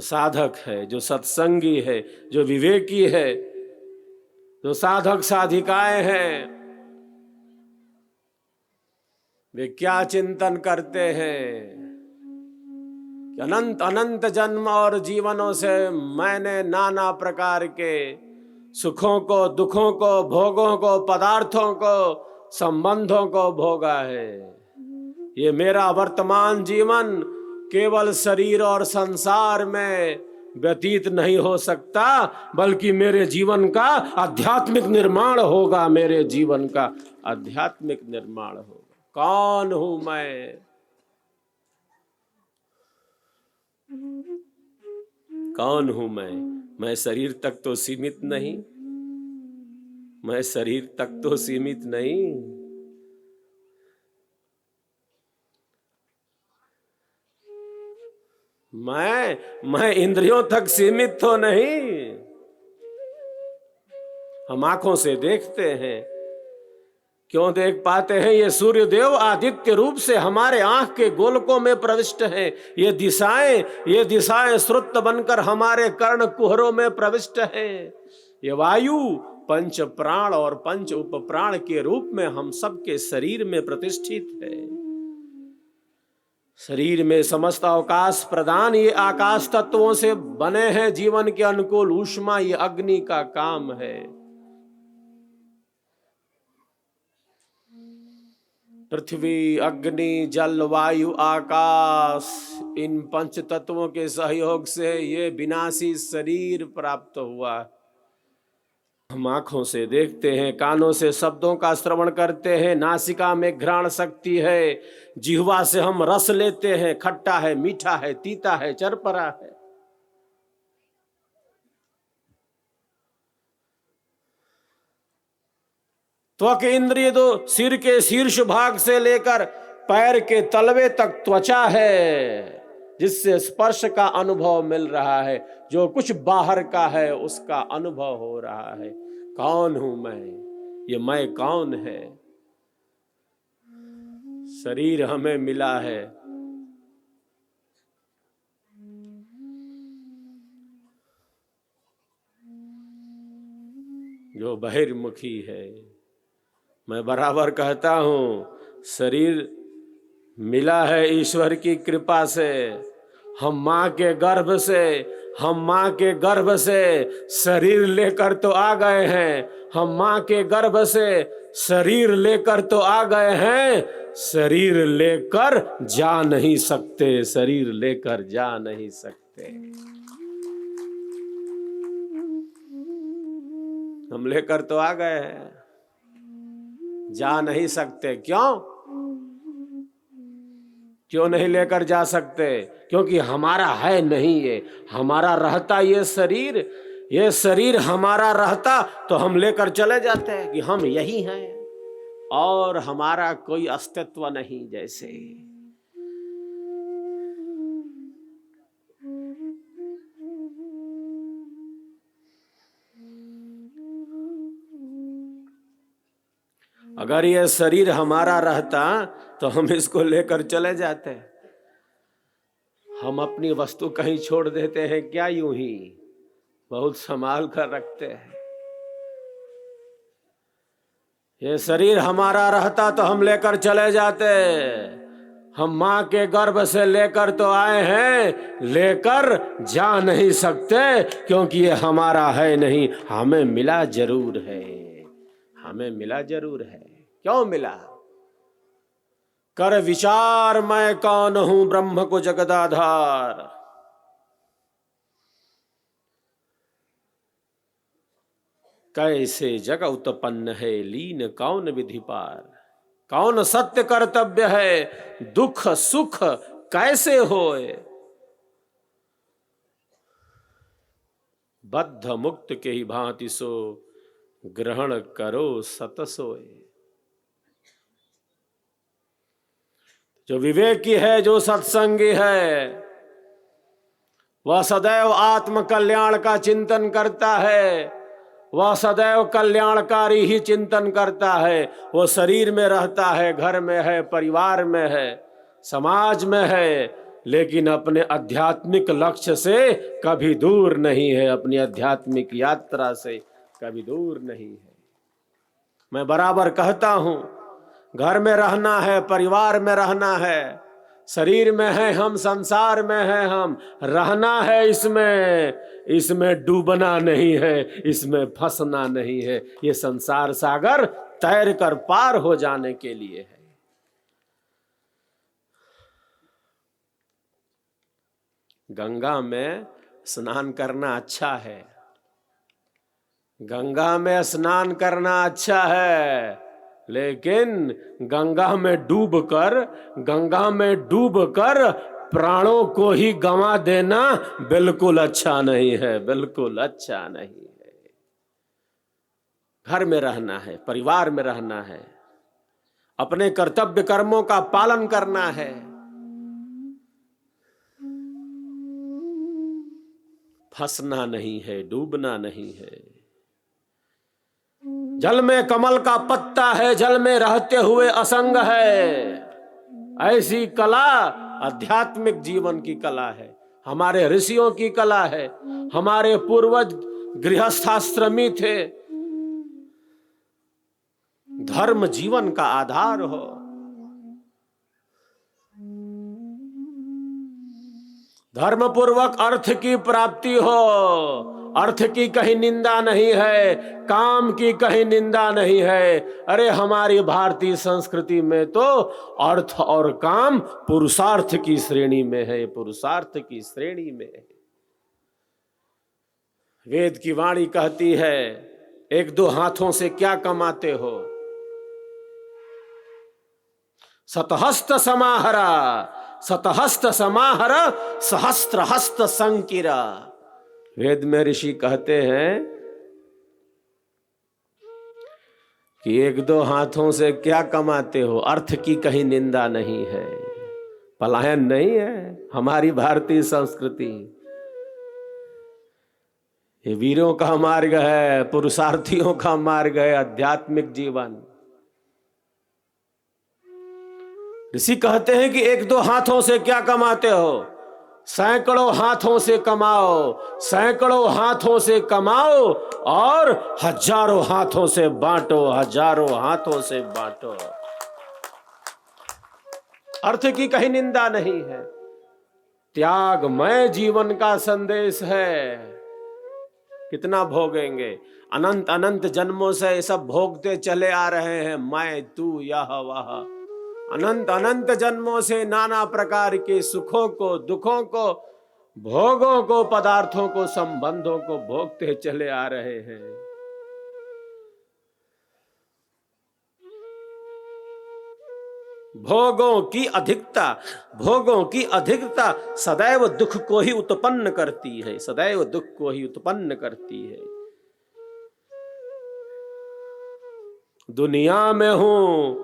साधक है, जो सत्संगी है, जो विवेकी है, जो साधक साधिकाएं हैं, वे क्या चिंतन करते हैं कि अनंत अनंत जन्म और जीवनों से मैंने नाना प्रकार के सुखों को, दुखों को, भोगों को, पदार्थों को, संबंधों को भोगा है। ये मेरा वर्तमान जीवन केवल शरीर और संसार में व्यतीत नहीं हो सकता, बल्कि मेरे जीवन का आध्यात्मिक निर्माण होगा। मेरे जीवन का आध्यात्मिक निर्माण होगा। कौन हूं मैं? कौन हूं मैं? मैं शरीर तक तो सीमित नहीं, मैं शरीर तक तो सीमित नहीं। मैं इंद्रियों तक सीमित तो नहीं। हम आंखों से देखते हैं, क्यों देख पाते हैं? ये सूर्य देव आदित्य रूप से हमारे आंख के गोलकों में प्रविष्ट हैं। ये दिशाएं श्रुत बनकर हमारे कर्ण कुहरों में प्रविष्ट हैं। ये वायु पंच प्राण और पंच उपप्राण के रूप में हम सबके शरीर में प्रतिष्ठित है। शरीर में समस्त अवकाश प्रदान ये आकाश तत्वों से बने हैं। जीवन के अनुकूल ऊष्मा ये अग्नि का काम है। पृथ्वी, अग्नि, जल, वायु, आकाश, इन पंच तत्वों के सहयोग से ये विनाशी शरीर प्राप्त हुआ। हम आंखों से देखते हैं, कानों से शब्दों का श्रवण करते हैं, नासिका में घ्राण शक्ति है, जिह्वा से हम रस लेते हैं, खट्टा है, मीठा है, तीता है, चरपरा है। त्वक इंद्रिय तो सिर के शीर्ष भाग से लेकर पैर के तलवे तक त्वचा है, जिससे स्पर्श का अनुभव मिल रहा है। जो कुछ बाहर का है उसका अनुभव हो रहा है। कौन हूं मैं? ये मैं कौन है? शरीर हमें मिला है, जो बहिर्मुखी है। मैं बराबर कहता हूं, शरीर मिला है ईश्वर की कृपा से। हम मां के गर्भ से शरीर लेकर तो आ गए हैं। हम मां के गर्भ से शरीर लेकर तो आ गए हैं। शरीर लेकर जा नहीं सकते, शरीर लेकर जा नहीं सकते। हम लेकर तो आ गए हैं, जा नहीं सकते। क्यों नहीं लेकर जा सकते? क्योंकि हमारा है नहीं ये। हमारा रहता ये शरीर हमारा रहता तो हम लेकर चले जाते हैं कि हम यही हैं और हमारा कोई अस्तित्व नहीं। जैसे अगर ये शरीर हमारा रहता तो हम इसको लेकर चले जाते। हम अपनी वस्तु कहीं छोड़ देते हैं क्या? यूं ही बहुत संभाल कर रखते हैं। ये शरीर हमारा रहता तो हम लेकर चले जाते। हम मां के गर्भ से लेकर तो आए हैं, लेकर जा नहीं सकते, क्योंकि ये हमारा है नहीं। हमें मिला जरूर है, हमें मिला जरूर है। क्यों मिला? कर विचार मैं कौन हूं, ब्रह्म को जगदाधार। कैसे जग उत्पन्न है, लीन कौन विधि पार। कौन सत्य कर्तव्य है, दुख सुख कैसे होए। बद्ध मुक्त के ही भांति सो, ग्रहण करो सत सोए। जो विवेकी है, जो सत्संगी है, वह सदैव आत्म कल्याण का चिंतन करता है। वह सदैव कल्याणकारी ही चिंतन करता है। वो शरीर में रहता है, घर में है, परिवार में है, समाज में है, लेकिन अपने आध्यात्मिक लक्ष्य से कभी दूर नहीं है, अपनी आध्यात्मिक यात्रा से कभी दूर नहीं है। मैं बराबर कहता हूं, घर में रहना है, परिवार में रहना है, शरीर में है हम, संसार में है हम, रहना है इसमें डूबना नहीं है, इसमें फंसना नहीं है। ये संसार सागर तैर कर पार हो जाने के लिए है। गंगा में स्नान करना अच्छा है, गंगा में स्नान करना अच्छा है, लेकिन गंगा में डूबकर प्राणों को ही गंवा देना बिल्कुल अच्छा नहीं है, बिल्कुल अच्छा नहीं है। घर में रहना है, परिवार में रहना है, अपने कर्तव्य कर्मों का पालन करना है। फंसना नहीं है, डूबना नहीं है। जल में कमल का पत्ता है, जल में रहते हुए असंग है। ऐसी कला आध्यात्मिक जीवन की कला है, हमारे ऋषियों की कला है, हमारे पूर्वज गृहस्थाश्रमी थे। धर्म जीवन का आधार हो, धर्म पूर्वक अर्थ की प्राप्ति हो, अर्थ की कहीं निंदा नहीं है, काम की कहीं निंदा नहीं है। अरे हमारी भारतीय संस्कृति में तो अर्थ और काम पुरुषार्थ की श्रेणी में है, पुरुषार्थ की श्रेणी में है। वेद की वाणी कहती है, एक दो हाथों से क्या कमाते हो, सतहस्त समाहरा, सतहस्त समाहर सहस्त्र हस्त संकिरा। वेद में ऋषि कहते हैं कि एक दो हाथों से क्या कमाते हो, अर्थ की कहीं निंदा नहीं है, पलायन नहीं है। हमारी भारतीय संस्कृति ये वीरों का मार्ग है, पुरुषार्थियों का मार्ग है, आध्यात्मिक जीवन। ऋषि कहते हैं कि एक दो हाथों से क्या कमाते हो, सैकड़ों हाथों से कमाओ, सैकड़ों हाथों से कमाओ और हजारों हाथों से बांटो, हजारों हाथों से बांटो। अर्थ की कहीं निंदा नहीं है, त्यागमय जीवन का संदेश है। कितना भोगेंगे, अनंत अनंत जन्मों से सब भोगते चले आ रहे हैं, मैं तू यह वह, अनंत अनंत जन्मों से नाना प्रकार के सुखों को, दुखों को, भोगों को, पदार्थों को, संबंधों को भोगते चले आ रहे हैं। भोगों की अधिकता सदैव दुख को ही उत्पन्न करती है, सदैव दुख को ही उत्पन्न करती है। दुनिया में हूं,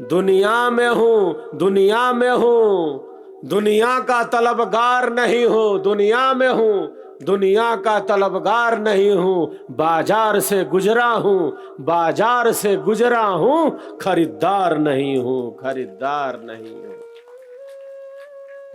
दुनिया में हूं, दुनिया में हूं, दुनिया का तलबगार नहीं हूं, दुनिया में हूं, दुनिया का तलबगार नहीं हूं, बाजार से गुजरा हूं, बाजार से गुजरा हूं, खरीदार नहीं हूं, खरीदार नहीं हूं।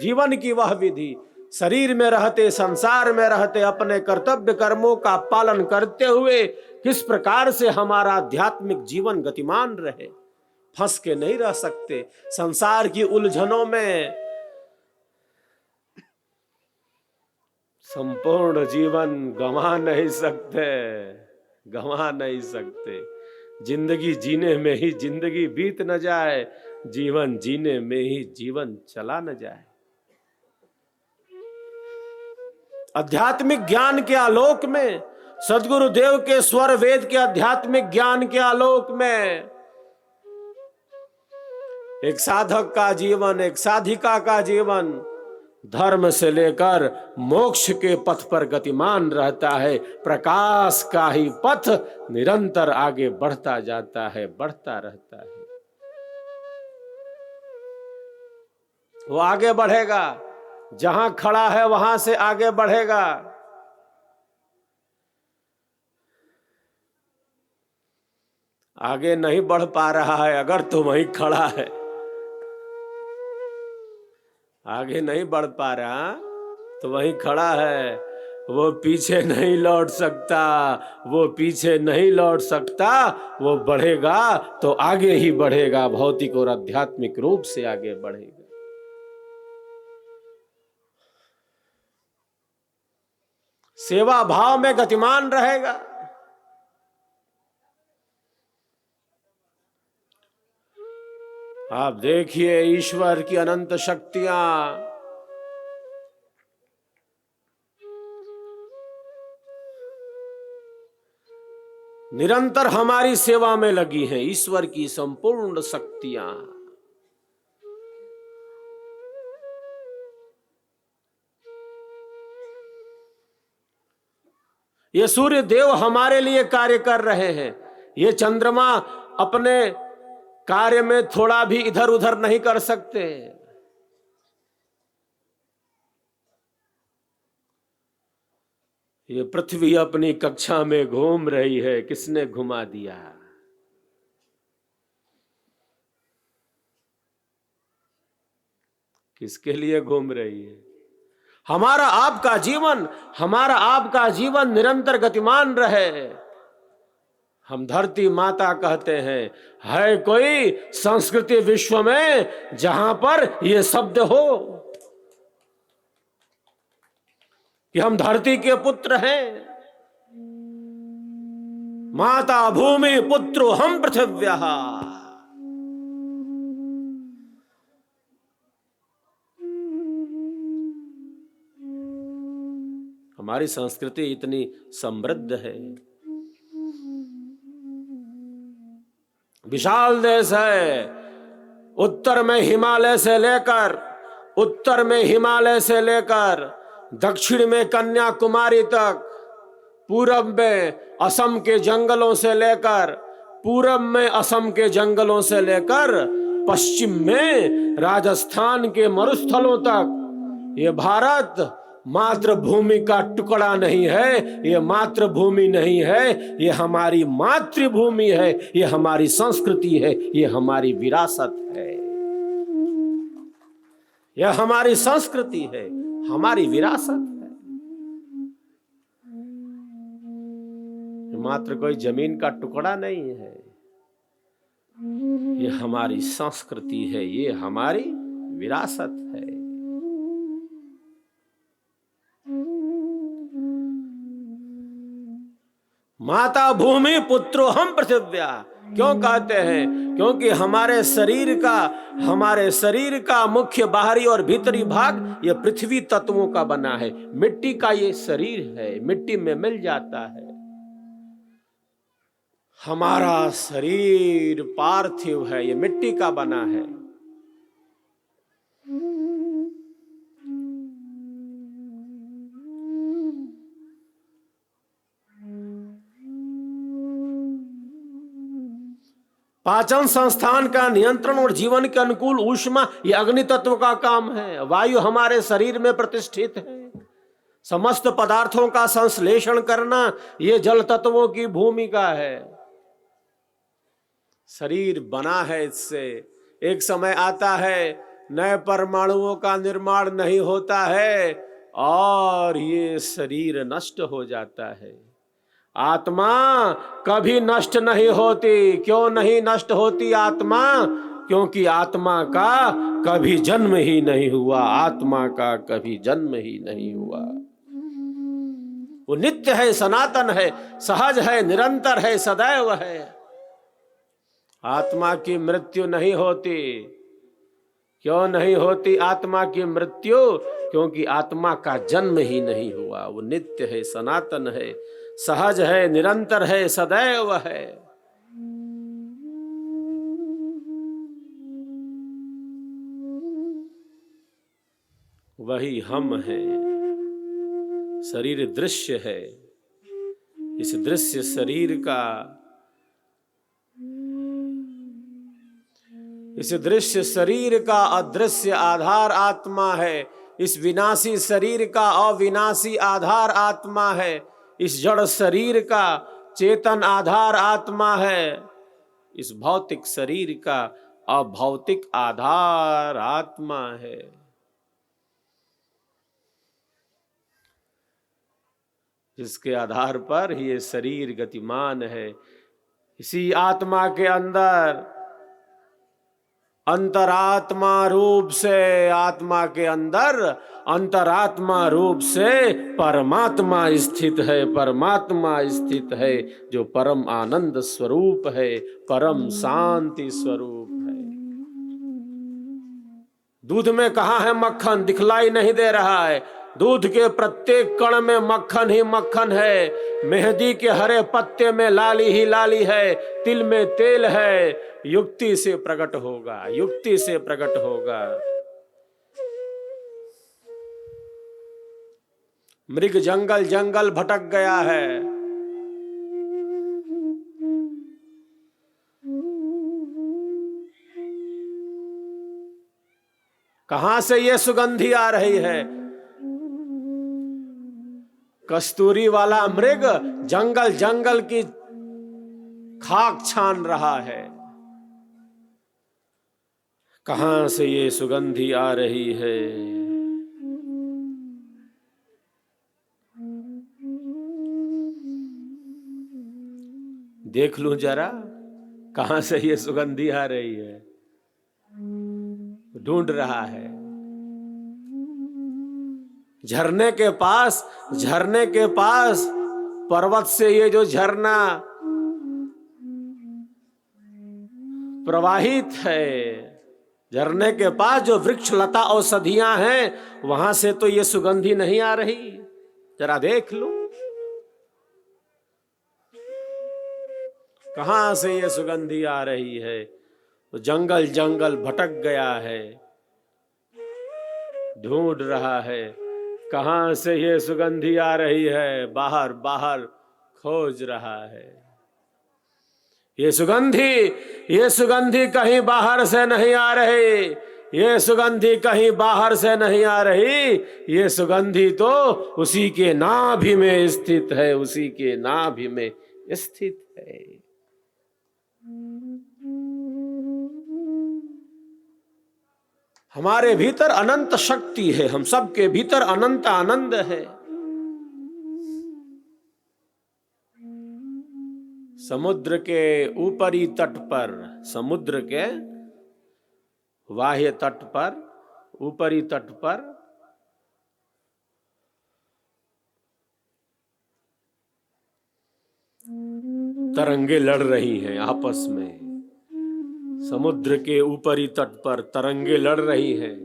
जीवन की वह विधि, शरीर में रहते, संसार में रहते, अपने कर्तव्य कर्मों का पालन करते हुए किस प्रकार से हमारा आध्यात्मिक जीवन गतिमान रहे। फंस के नहीं रह सकते संसार की उलझनों में। संपूर्ण जीवन गंवा नहीं सकते, गंवा नहीं सकते। जिंदगी जीने में ही जिंदगी बीत न जाए, जीवन जीने में ही जीवन चला न जाए। आध्यात्मिक ज्ञान के आलोक में, सद्गुरुदेव के स्वर वेद के आध्यात्मिक ज्ञान के आलोक में एक साधक का जीवन, एक साधिका का जीवन धर्म से लेकर मोक्ष के पथ पर गतिमान रहता है। प्रकाश का ही पथ निरंतर आगे बढ़ता जाता है, बढ़ता रहता है। वो आगे बढ़ेगा, जहां खड़ा है वहां से आगे बढ़ेगा। आगे नहीं बढ़ पा रहा है अगर तो वहीं खड़ा है, आगे नहीं बढ़ पा रहा तो वहीं खड़ा है। वो पीछे नहीं लौट सकता, वो पीछे नहीं लौट सकता, वो बढ़ेगा तो आगे ही बढ़ेगा, भौतिक और आध्यात्मिक रूप से आगे बढ़ेगा। सेवा भाव में गतिमान रहेगा। आप देखिए ईश्वर की अनंत शक्तियां निरंतर हमारी सेवा में लगी हैं। ईश्वर की संपूर्ण शक्तियां, ये सूर्य देव हमारे लिए कार्य कर रहे हैं। ये चंद्रमा अपने कार्य में थोड़ा भी इधर उधर नहीं कर सकते। ये पृथ्वी अपनी कक्षा में घूम रही है, किसने घुमा दिया? किसके लिए घूम रही है? हमारा आपका जीवन निरंतर गतिमान रहे। हम धरती माता कहते हैं, है कोई संस्कृति विश्व में जहां पर ये शब्द हो कि हम धरती के पुत्र हैं? माता भूमि पुत्रो हम पृथिव्यः। हमारी संस्कृति इतनी समृद्ध है, विशाल देश है। उत्तर में हिमालय से लेकर दक्षिण में कन्याकुमारी तक, पूरब में असम के जंगलों से लेकर पश्चिम में राजस्थान के मरुस्थलों तक, ये भारत मातृभूमि का टुकड़ा नहीं है, ये मातृभूमि नहीं है, ये हमारी मातृभूमि है, ये हमारी संस्कृति है, ये हमारी विरासत है। यह हमारी संस्कृति है, हमारी विरासत है। मात्र कोई जमीन का टुकड़ा नहीं है, ये हमारी संस्कृति है, ये हमारी विरासत है। माता भूमि पुत्रो हम पृथिव्या क्यों कहते हैं? क्योंकि हमारे शरीर का मुख्य बाहरी और भीतरी भाग ये पृथ्वी तत्वों का बना है। मिट्टी का ये शरीर है, मिट्टी में मिल जाता है। हमारा शरीर पार्थिव है, ये मिट्टी का बना है। पाचन संस्थान का नियंत्रण और जीवन के अनुकूल ऊष्मा ये अग्नि तत्व का काम है। वायु हमारे शरीर में प्रतिष्ठित है। समस्त पदार्थों का संश्लेषण करना ये जल तत्वों की भूमिका है। शरीर बना है इससे। एक समय आता है नए परमाणुओं का निर्माण नहीं होता है और ये शरीर नष्ट हो जाता है। आत्मा कभी नष्ट नहीं होती। क्यों नहीं नष्ट होती आत्मा? क्योंकि आत्मा का कभी जन्म ही नहीं हुआ। आत्मा का कभी जन्म ही नहीं हुआ। वो नित्य है, सनातन है, सहज है, निरंतर है, सदैव है। आत्मा की मृत्यु नहीं होती। क्यों नहीं होती आत्मा की मृत्यु? क्योंकि आत्मा का जन्म ही नहीं हुआ। वो नित्य है, सनातन है, सहज है, निरंतर है, सदैव है। वही हम हैं। शरीर दृश्य है। इस दृश्य शरीर का, इस दृश्य शरीर का अदृश्य आधार आत्मा है। इस विनाशी शरीर का अविनाशी आधार आत्मा है। इस जड़ शरीर का चेतन आधार आत्मा है। इस भौतिक शरीर का अभौतिक आधार आत्मा है। जिसके आधार पर ये शरीर गतिमान है। इसी आत्मा के अंदर अंतरात्मा रूप से, आत्मा के अंदर अंतरात्मा रूप से परमात्मा स्थित है। परमात्मा स्थित है जो परम आनंद स्वरूप है, परम शांति स्वरूप है। दूध में कहाँ है मक्खन? दिखलाई नहीं दे रहा है। दूध के प्रत्येक कण में मक्खन ही मक्खन है। मेहंदी के हरे पत्ते में लाली ही लाली है। तिल में तेल है। युक्ति से प्रकट होगा, युक्ति से प्रकट होगा। मृग जंगल जंगल भटक गया है। कहां से ये सुगंधी आ रही है? कस्तूरी वाला मृग जंगल जंगल की खाक छान रहा है। कहां से ये सुगंधी आ रही है? देख लूं जरा, कहां से ये सुगंधी आ रही है? ढूंढ रहा है। झरने के पास, झरने के पास पर्वत से ये जो झरना प्रवाहित है, झरने के पास जो वृक्ष लता औषधियां हैं, वहां से तो ये सुगंधी नहीं आ रही। जरा देख लो कहां से ये सुगंधी आ रही है। तो जंगल जंगल भटक गया है, ढूंढ रहा है कहां से ये सुगंधी आ रही है। बाहर बाहर खोज रहा है। ये सुगंधी कहीं बाहर से नहीं आ रही। ये सुगंधी कहीं बाहर से नहीं आ रही। ये सुगंधी तो उसी के नाभि में स्थित है, उसी के नाभि में स्थित है। हमारे भीतर अनंत शक्ति है, हम सबके भीतर अनंत आनंद है। समुद्र के ऊपरी तट पर, समुद्र के बाह्य तट पर, ऊपरी तट पर तरंगे लड़ रही हैं आपस में। समुद्र के ऊपरी तट पर तरंगे लड़ रही हैं।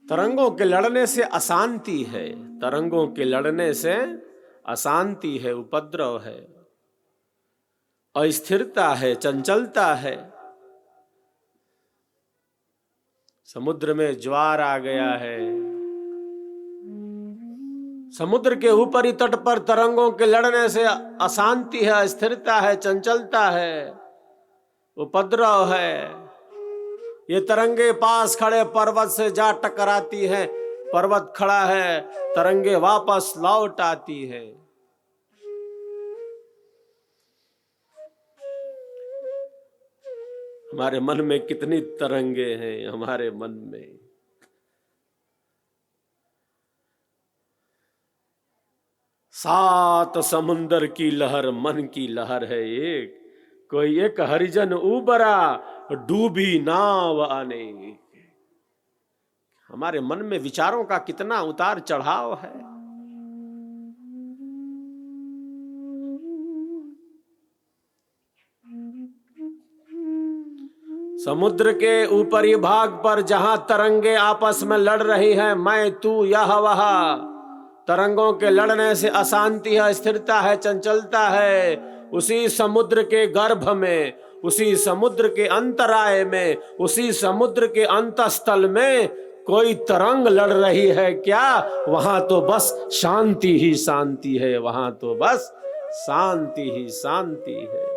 तरंगों के लड़ने से अशांति है, तरंगों के लड़ने से अशांति है, उपद्रव है, अस्थिरता है, चंचलता है। समुद्र में ज्वार आ गया है। समुद्र के ऊपरी तट पर तरंगों के लड़ने से अशांति है, अस्थिरता है, चंचलता है, उपद्रव है। ये तरंगे पास खड़े पर्वत से जा टकराती हैं। पर्वत खड़ा है, तरंगे वापस लौट आती है। हमारे मन में कितनी तरंगे हैं, हमारे मन में। सात समुंदर की लहर मन की लहर है एक। कोई एक हरिजन उबरा डूबी नाव आने। हमारे मन में विचारों का कितना उतार चढ़ाव है। समुद्र के ऊपरी भाग पर जहां तरंगे आपस में लड़ रही हैं, मैं तू यह वह, तरंगों के लड़ने से अशांति है, स्थिरता है, चंचलता है। उसी समुद्र के गर्भ में, उसी समुद्र के अंतराय में, उसी समुद्र के अंतस्थल में कोई तरंग लड़ रही है क्या? वहां तो बस शांति ही शांति है, वहां तो बस शांति ही शांति है।